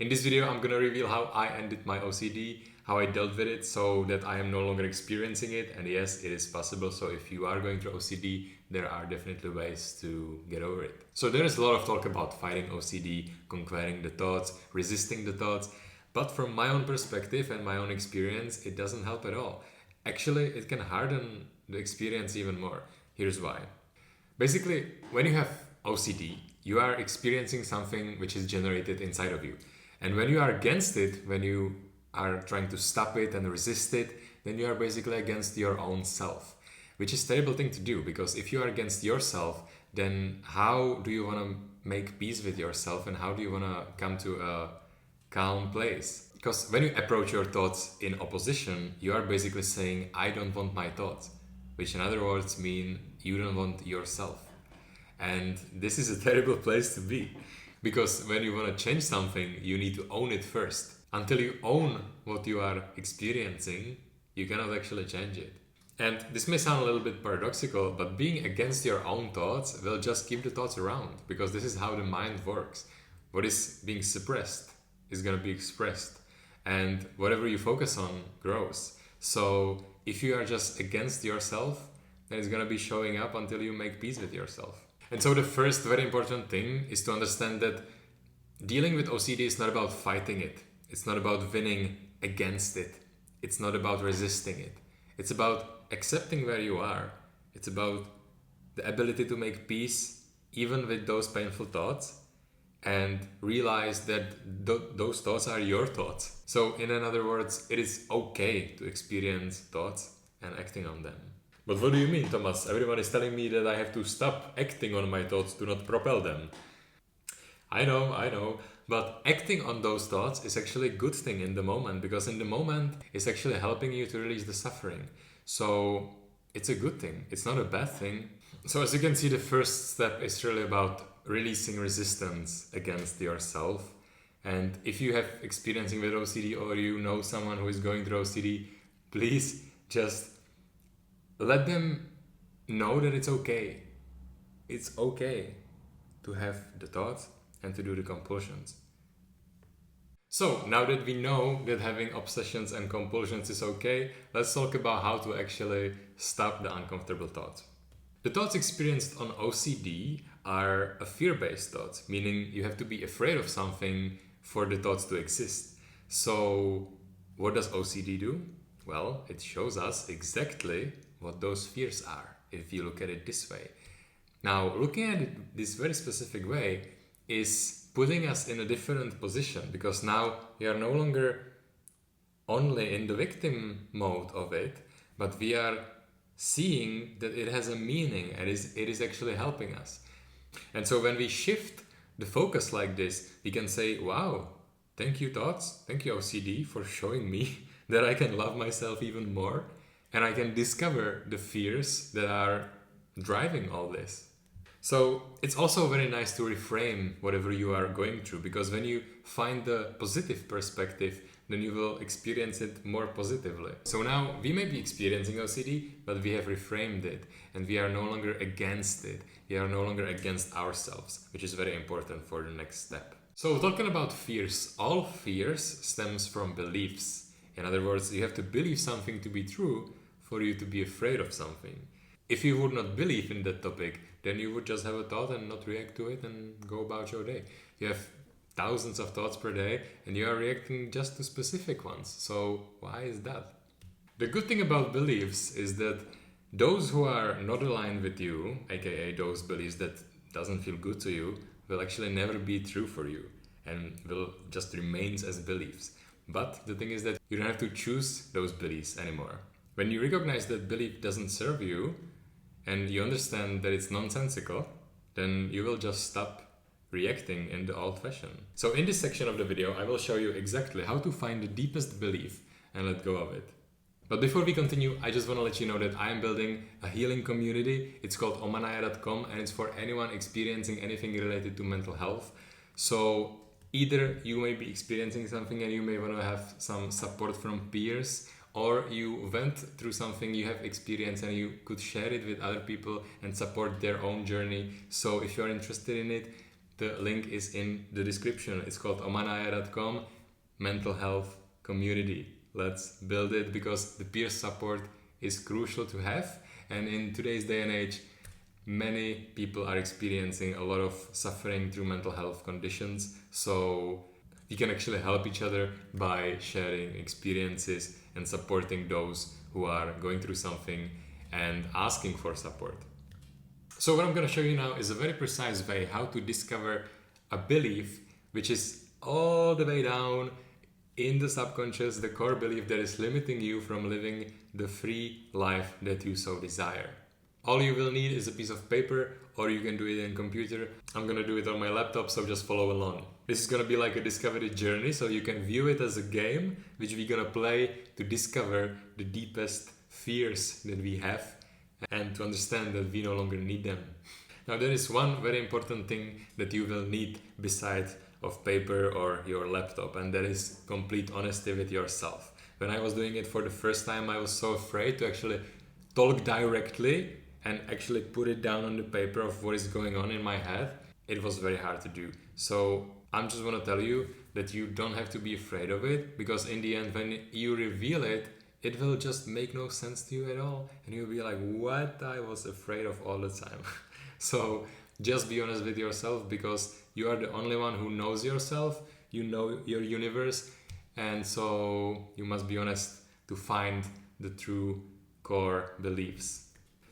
In this video, I'm gonna reveal how I ended my OCD, how I dealt with it so that I am no longer experiencing it. And yes, it is possible. So if you are going through OCD, there are definitely ways to get over it. So there is a lot of talk about fighting OCD, conquering the thoughts, resisting the thoughts. But from my own perspective and my own experience, it doesn't help at all. Actually, it can harden the experience even more. Here's why. Basically, when you have OCD, you are experiencing something which is generated inside of you. And when you are against it, when you are trying to stop it and resist it, then you are basically against your own self, which is a terrible thing to do, because if you are against yourself, then how do you want to make peace with yourself and how do you want to come to a calm place? Because when you approach your thoughts in opposition, you are basically saying, I don't want my thoughts, which in other words mean you don't want yourself. And this is a terrible place to be, because when you want to change something, you need to own it first. Until you own what you are experiencing, you cannot actually change it. And this may sound a little bit paradoxical, but being against your own thoughts will just keep the thoughts around, because this is how the mind works. What is being suppressed is going to be expressed, and whatever you focus on grows. So if you are just against yourself, then it's going to be showing up until you make peace with yourself. And so the first very important thing is to understand that dealing with OCD is not about fighting it. It's not about winning against it. It's not about resisting it. It's about accepting where you are. It's about the ability to make peace even with those painful thoughts and realize that those thoughts are your thoughts. So in other words, it is okay to experience thoughts and acting on them. But what do you mean, Tomas? Everyone is telling me that I have to stop acting on my thoughts to not propel them. I know, but acting on those thoughts is actually a good thing in the moment, because in the moment it's actually helping you to release the suffering. So it's a good thing, it's not a bad thing. So as you can see, the first step is really about releasing resistance against yourself. And if you have experiencing with OCD or you know someone who is going through OCD, please just let them know that it's okay. It's okay to have the thoughts and to do the compulsions. So now that we know that having obsessions and compulsions is okay, let's talk about how to actually stop the uncomfortable thoughts. The thoughts experienced on OCD are a fear-based thoughts, meaning you have to be afraid of something for the thoughts to exist. So what does OCD do? Well, it shows us exactly what those fears are, if you look at it this way. Now, looking at it this very specific way is putting us in a different position, because now we are no longer only in the victim mode of it, but we are seeing that it has a meaning and it is actually helping us. And so when we shift the focus like this, we can say, wow, thank you thoughts, thank you OCD for showing me that I can love myself even more, and I can discover the fears that are driving all this. So it's also very nice to reframe whatever you are going through, because when you find the positive perspective, then you will experience it more positively. So now we may be experiencing OCD, but we have reframed it and we are no longer against it. We are no longer against ourselves, which is very important for the next step. So talking about fears, all fears stems from beliefs. In other words, you have to believe something to be true for you to be afraid of something. If you would not believe in that topic, then you would just have a thought and not react to it and go about your day. You have thousands of thoughts per day and you are reacting just to specific ones. So why is that? The good thing about beliefs is that those who are not aligned with you, aka those beliefs that doesn't feel good to you, will actually never be true for you and will just remain as beliefs. But the thing is that you don't have to choose those beliefs anymore. When you recognize that belief doesn't serve you and you understand that it's nonsensical, then you will just stop reacting in the old fashion. So in this section of the video, I will show you exactly how to find the deepest belief and let go of it. But before we continue, I just want to let you know that I am building a healing community. It's called omanaya.com and it's for anyone experiencing anything related to mental health. So either you may be experiencing something and you may want to have some support from peers, or you went through something you have experienced and you could share it with other people and support their own journey. So if you're interested in it, The link is in the description. It's called omanaya.com, mental health community. Let's build it, because the peer support is crucial to have. And in today's day and age, many people are experiencing a lot of suffering through mental health conditions. So we can actually help each other by sharing experiences and supporting those who are going through something and asking for support. So what I'm going to show you now is a very precise way how to discover a belief which is all the way down in the subconscious, the core belief that is limiting you from living the free life that you so desire. All you will need is a piece of paper, or you can do it in computer. I'm gonna do it on my laptop, so just follow along. This is gonna be like a discovery journey, so you can view it as a game which we're gonna play to discover the deepest fears that we have and to understand that we no longer need them. Now there is one very important thing that you will need besides of paper or your laptop, and that is complete honesty with yourself. When I was doing it for the first time, I was so afraid to actually talk directly and actually put it down on the paper of what is going on in my head. It was very hard to do. So I'm just want to tell you that you don't have to be afraid of it, because in the end, when you reveal it, it will just make no sense to you at all. And you'll be like, what I was afraid of all the time. So just be honest with yourself, because you are the only one who knows yourself, you know your universe, and so you must be honest to find the true core beliefs.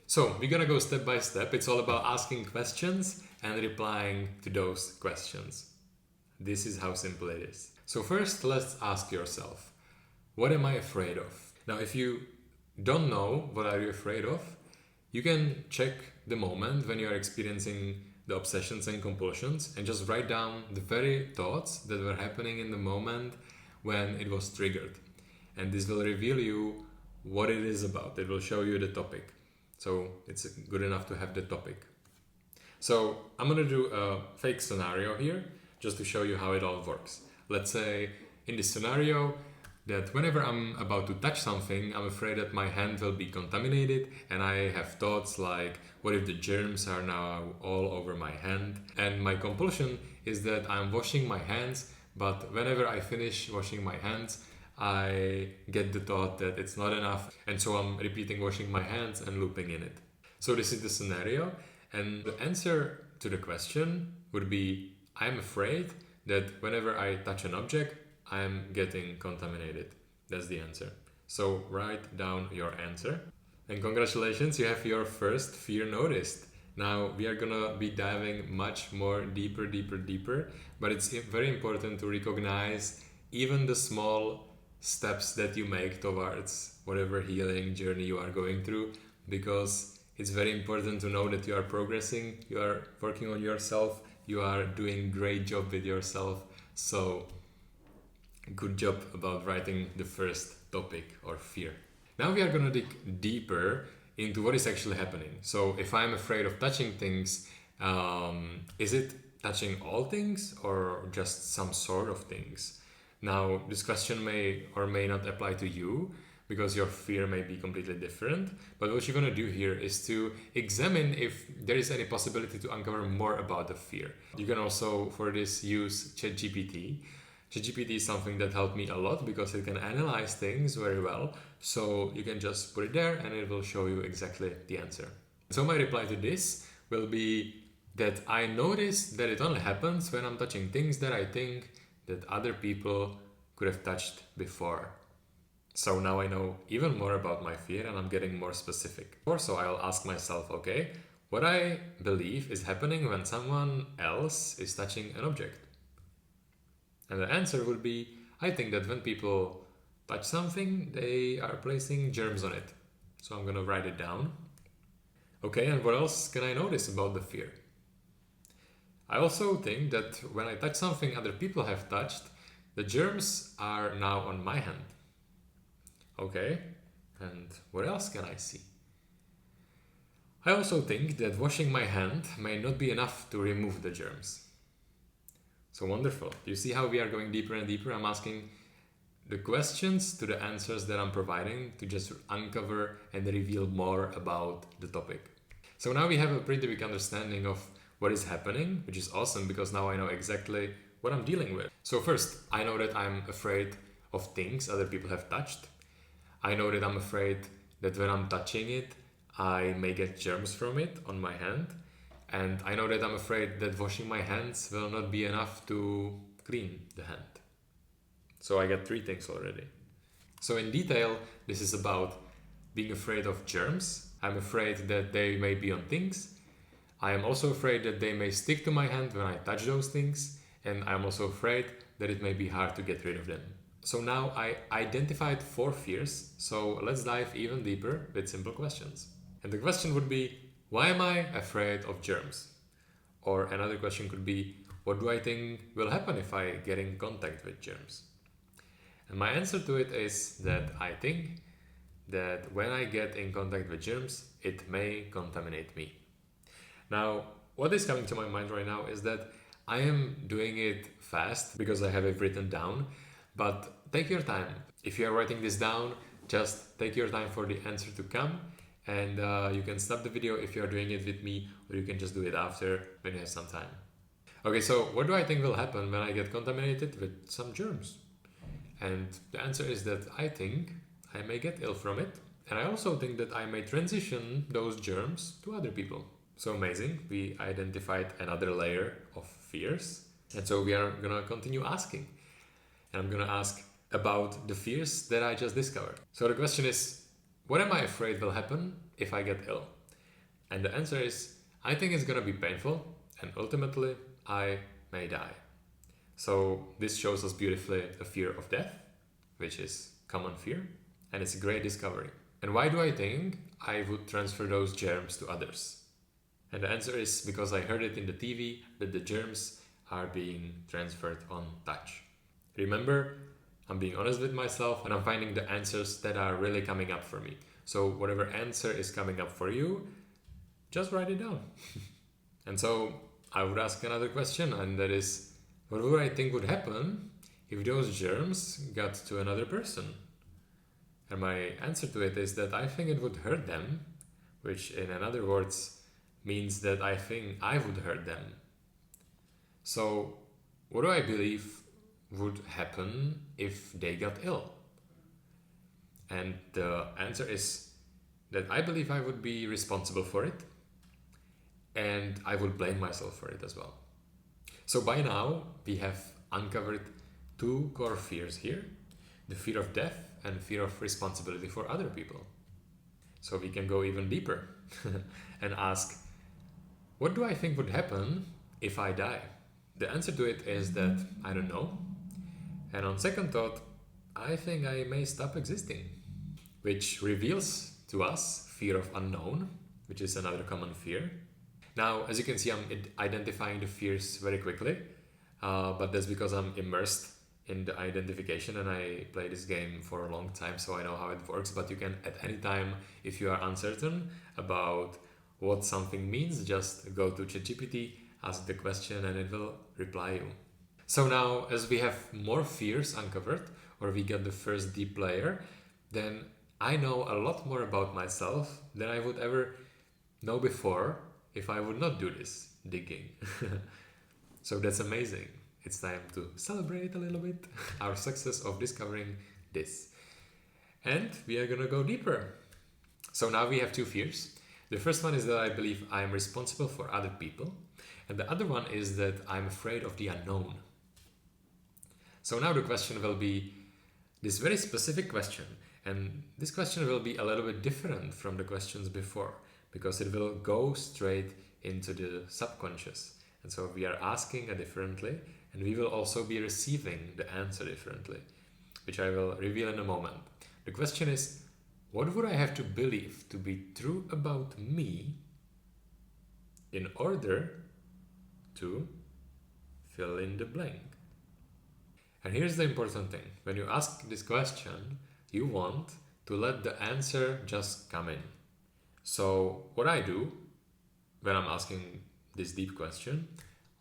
So we're gonna go step by step. It's all about asking questions and replying to those questions. This is how simple it is. So first, let's ask yourself, what am I afraid of? Now, if you don't know what are you afraid of, you can check the moment when you are experiencing the obsessions and compulsions and just write down the very thoughts that were happening in the moment when it was triggered. And this will reveal you what it is about. It will show you the topic. So it's good enough to have the topic. So I'm going to do a fake scenario here just to show you how it all works. Let's say in this scenario that whenever I'm about to touch something, I'm afraid that my hand will be contaminated, and I have thoughts like, what if the germs are now all over my hand? And my compulsion is that I'm washing my hands, but whenever I finish washing my hands, I get the thought that it's not enough, and so I'm repeating washing my hands and looping in it. So this is the scenario, and the answer to the question would be, I'm afraid that whenever I touch an object, I'm getting contaminated. That's the answer. So write down your answer. And congratulations, you have your first fear noticed. Now we are gonna be diving much more deeper, but it's very important to recognize even the small steps that you make towards whatever healing journey you are going through, because it's very important to know that you are progressing, you are working on yourself, you are doing great job with yourself. So good job about writing the first topic or fear. Now we are going to dig deeper into what is actually happening. So if I'm afraid of touching things, is it touching all things or just some sort of things? Now this question may or may not apply to you, because your fear may be completely different. But what you're going to do here is to examine if there is any possibility to uncover more about the fear. You can also, for this, use ChatGPT. ChatGPT is something that helped me a lot because it can analyze things very well. So you can just put it there and it will show you exactly the answer. So my reply to this will be that I notice that it only happens when I'm touching things that I think that other people could have touched before. So now I know even more about my fear and I'm getting more specific. Also, I'll ask myself, okay, what I believe is happening when someone else is touching an object? And the answer would be, I think that when people touch something, they are placing germs on it. So I'm going to write it down. Okay, and what else can I notice about the fear? I also think that when I touch something other people have touched, the germs are now on my hand. Okay, and what else can I see? I also think that washing my hand may not be enough to remove the germs. So wonderful. You see how we are going deeper and deeper? I'm asking the questions to the answers that I'm providing to just uncover and reveal more about the topic. So now we have a pretty big understanding of what is happening, which is awesome because now I know exactly what I'm dealing with. So first, I know that I'm afraid of things other people have touched. I know that I'm afraid that when I'm touching it, I may get germs from it on my hand. And I know that I'm afraid that washing my hands will not be enough to clean the hand. So I get 3 things already. So in detail, this is about being afraid of germs. I'm afraid that they may be on things. I am also afraid that they may stick to my hand when I touch those things. And I'm also afraid that it may be hard to get rid of them. So now I identified 4 fears. So let's dive even deeper with simple questions. And the question would be, why am I afraid of germs? Or another question could be, what do I think will happen if I get in contact with germs? And my answer to it is that I think that when I get in contact with germs, it may contaminate me. Now, what is coming to my mind right now is that I am doing it fast because I have it written down, but take your time. If you are writing this down, just take your time for the answer to come, and you can stop the video if you are doing it with me, or you can just do it after when you have some time. Okay, so what do I think will happen when I get contaminated with some germs? And the answer is that I think I may get ill from it, and I also think that I may transition those germs to other people. So amazing, we identified another layer of fears, and so we are gonna continue asking. And I'm gonna ask about the fears that I just discovered. So the question is, what am I afraid will happen if I get ill? And the answer is, I think it's gonna be painful, and ultimately, I may die. So this shows us beautifully the fear of death, which is common fear, and it's a great discovery. And why do I think I would transfer those germs to others? And the answer is because I heard it in the TV that the germs are being transferred on touch. Remember, I'm being honest with myself and I'm finding the answers that are really coming up for me. So whatever answer is coming up for you, just write it down. And so I would ask another question, and that is, what would I think would happen if those germs got to another person? And my answer to it is that I think it would hurt them, which in other words means that I think I would hurt them. So what do I believe would happen if they got ill? And the answer is that I believe I would be responsible for it, and I would blame myself for it as well. So by now, we have uncovered 2 core fears here, the fear of death and the fear of responsibility for other people. So we can go even deeper and ask, what do I think would happen if I die? The answer to it is that I don't know. And on second thought, I think I may stop existing, which reveals to us fear of unknown, which is another common fear. Now, as you can see, I'm identifying the fears very quickly, but that's because I'm immersed in the identification and I play this game for a long time, so I know how it works. But you can, at any time, if you are uncertain about what something means, just go to ChatGPT, ask the question, and it will reply you. So now, as we have more fears uncovered, or we get the first deep layer, then I know a lot more about myself than I would ever know before if I would not do this digging. So that's amazing. It's time to celebrate a little bit our success of discovering this. And we are gonna go deeper. So now we have 2 fears. The first one is that I believe I'm responsible for other people. And the other one is that I'm afraid of the unknown. So now the question will be this very specific question. And this question will be a little bit different from the questions before, because it will go straight into the subconscious. And so we are asking differently, and we will also be receiving the answer differently, which I will reveal in a moment. The question is, what would I have to believe to be true about me in order to fill in the blank? And here's the important thing. When you ask this question, you want to let the answer just come in. So what I do when I'm asking this deep question,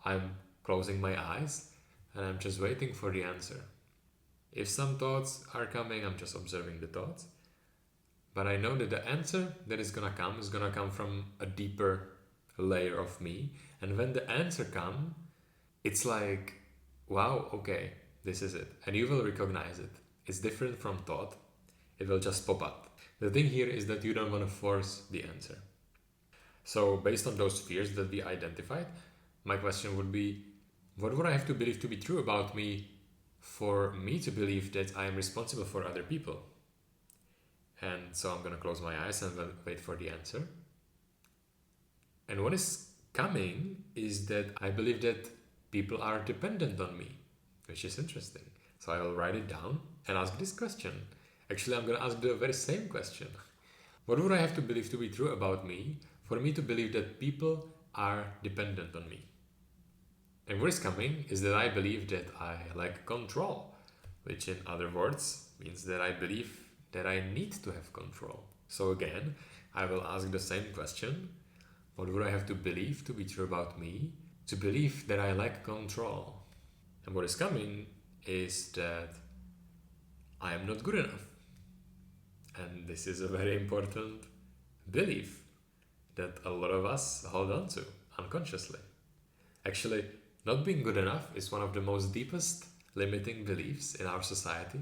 I'm closing my eyes and I'm just waiting for the answer. If some thoughts are coming, I'm just observing the thoughts. But I know that the answer that is gonna come from a deeper layer of me, And when the answer comes, it's like, wow, okay, this is it. And you will recognize it. It's different from thought. It will just pop up. The thing here is that you don't want to force the answer. So based on those fears that we identified, my question would be, what would I have to believe to be true about me for me to believe that I am responsible for other people? And so I'm going to close my eyes and wait for the answer. And what is coming is that I believe that people are dependent on me, which is interesting. So I will write it down and ask this question. Actually, I'm going to ask the very same question. What would I have to believe to be true about me for me to believe that people are dependent on me? And what is coming is that I believe that I lack control, which in other words means that I believe that I need to have control. So again, I will ask the same question. What would I have to believe to be true about me to believe that I lack control? And what is coming is that I am not good enough. And this is a very important belief that a lot of us hold on to unconsciously. Actually, not being good enough is one of the most deepest limiting beliefs in our society.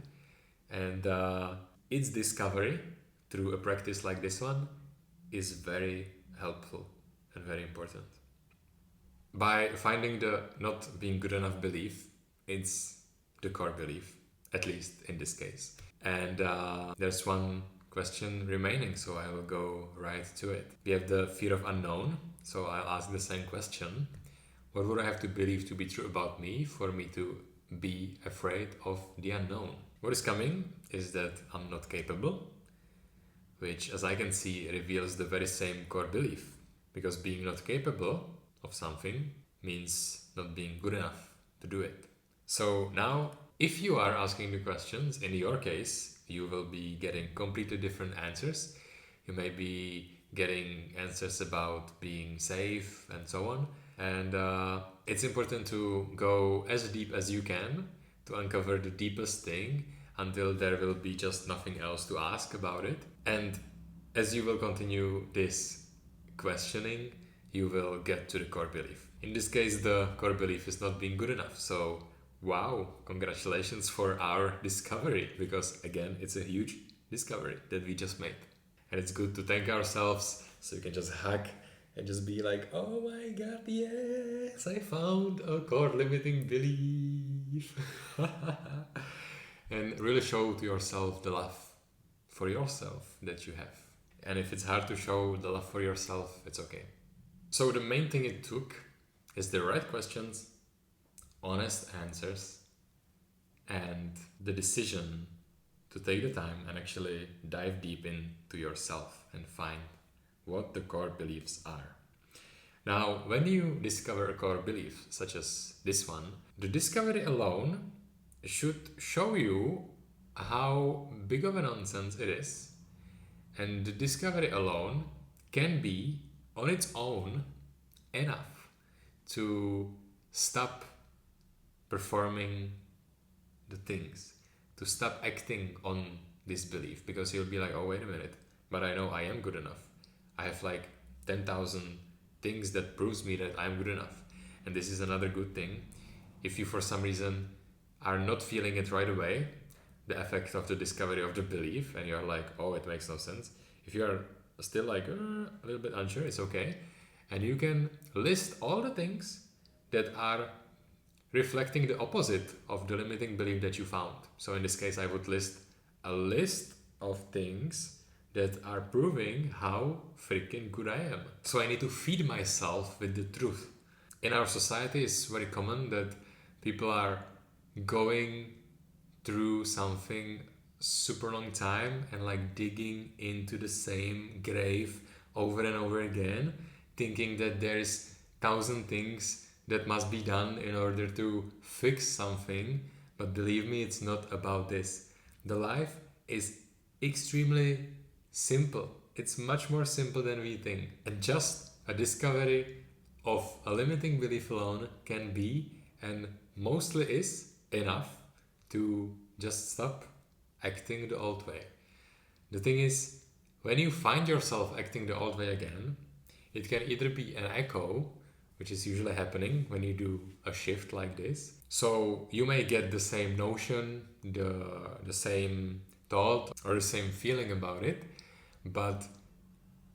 And its discovery through a practice like this one is very helpful and very important. By finding the not being good enough belief, it's the core belief, at least in this case. And there's one question remaining, so I will go right to it. We have the fear of unknown, so I'll ask the same question. What would I have to believe to be true about me for me to be afraid of the unknown? What is coming is that I'm not capable, which, as I can see, reveals the very same core belief. Because being not capable of something means not being good enough to do it. So now, if you are asking the questions, in your case, you will be getting completely different answers. You may be getting answers about being safe and so on. And it's important to go as deep as you can to uncover the deepest thing until there will be just nothing else to ask about it. And as you will continue this questioning, you will get to the core belief. In this case, the core belief is not being good enough. So, wow, congratulations for our discovery, because again, it's a huge discovery that we just made. And it's good to thank ourselves, so you can just hack and just be like, oh my god, yes, I found a core limiting belief. And really show to yourself the love for yourself that you have. And if it's hard to show the love for yourself, it's okay. So the main thing it took is the right questions, honest answers, and the decision to take the time and actually dive deep into yourself and find what the core beliefs are. Now, when you discover a core belief, such as this one, the discovery alone should show you how big of a nonsense it is. And the discovery alone can be, on its own, enough to stop performing the things, to stop acting on this belief, because you'll be like, oh, wait a minute, but I know I am good enough. I have like 10,000 things that proves me that I'm good enough. And this is another good thing. If you for some reason are not feeling it right away, the effect of the discovery of the belief, and you're like, oh, it makes no sense. If you're still like a little bit unsure, it's okay. And you can list all the things that are reflecting the opposite of the limiting belief that you found. So in this case, I would list a list of things that are proving how freaking good I am. So I need to feed myself with the truth. In our society, it's very common that people are going through something super long time and like digging into the same grave over and over again, thinking that there's 1,000 things that must be done in order to fix something. But believe me, it's not about this. The life is extremely simple. It's much more simple than we think. And just a discovery of a limiting belief alone can be, and mostly is, enough to just stop acting the old way. The thing is, when you find yourself acting the old way again, it can either be an echo which is usually happening when you do a shift like this. So you may get the same notion, the same thought or the same feeling about it, but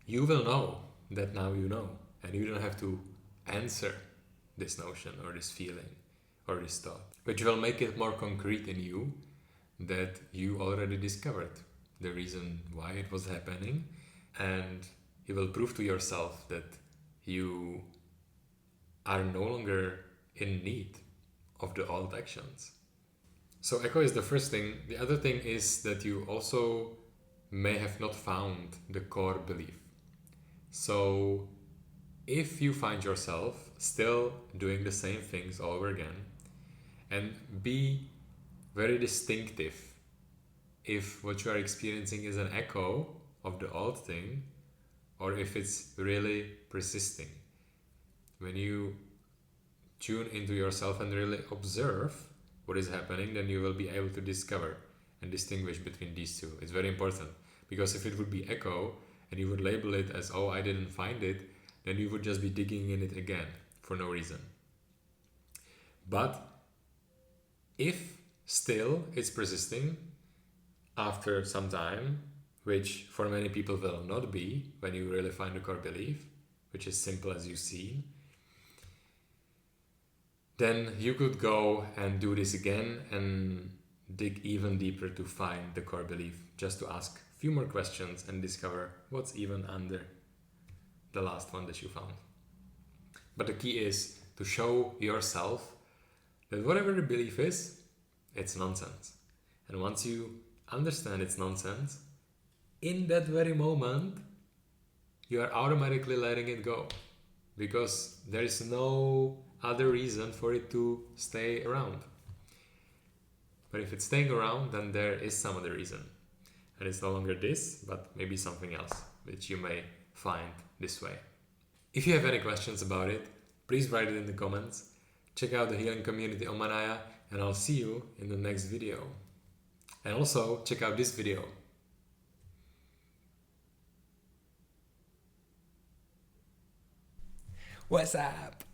you will know that now you know, and you don't have to answer this notion or this feeling or this thought, which will make it more concrete in you that you already discovered the reason why it was happening, and you will prove to yourself that you are no longer in need of the old actions. So echo is the first thing. The other thing is that you also may have not found the core belief. So if you find yourself still doing the same things all over again, and be very distinctive if what you are experiencing is an echo of the old thing or if it's really persisting. When you tune into yourself and really observe what is happening, then you will be able to discover and distinguish between these two. It's very important, because if it would be echo and you would label it as, oh, I didn't find it, then you would just be digging in it again for no reason. But if still it's persisting after some time, which for many people will not be when you really find the core belief, which is simple as you've seen, then you could go and do this again and dig even deeper to find the core belief, just to ask a few more questions and discover what's even under the last one that you found. But the key is to show yourself that whatever the belief is, it's nonsense. And once you understand it's nonsense, in that very moment, you are automatically letting it go, because there is no other reason for it to stay around. But if it's staying around, then there is some other reason. And it's no longer this, but maybe something else, which you may find this way. If you have any questions about it, please write it in the comments. Check out the healing community on Manaya, and I'll see you in the next video. And also, check out this video. What's up?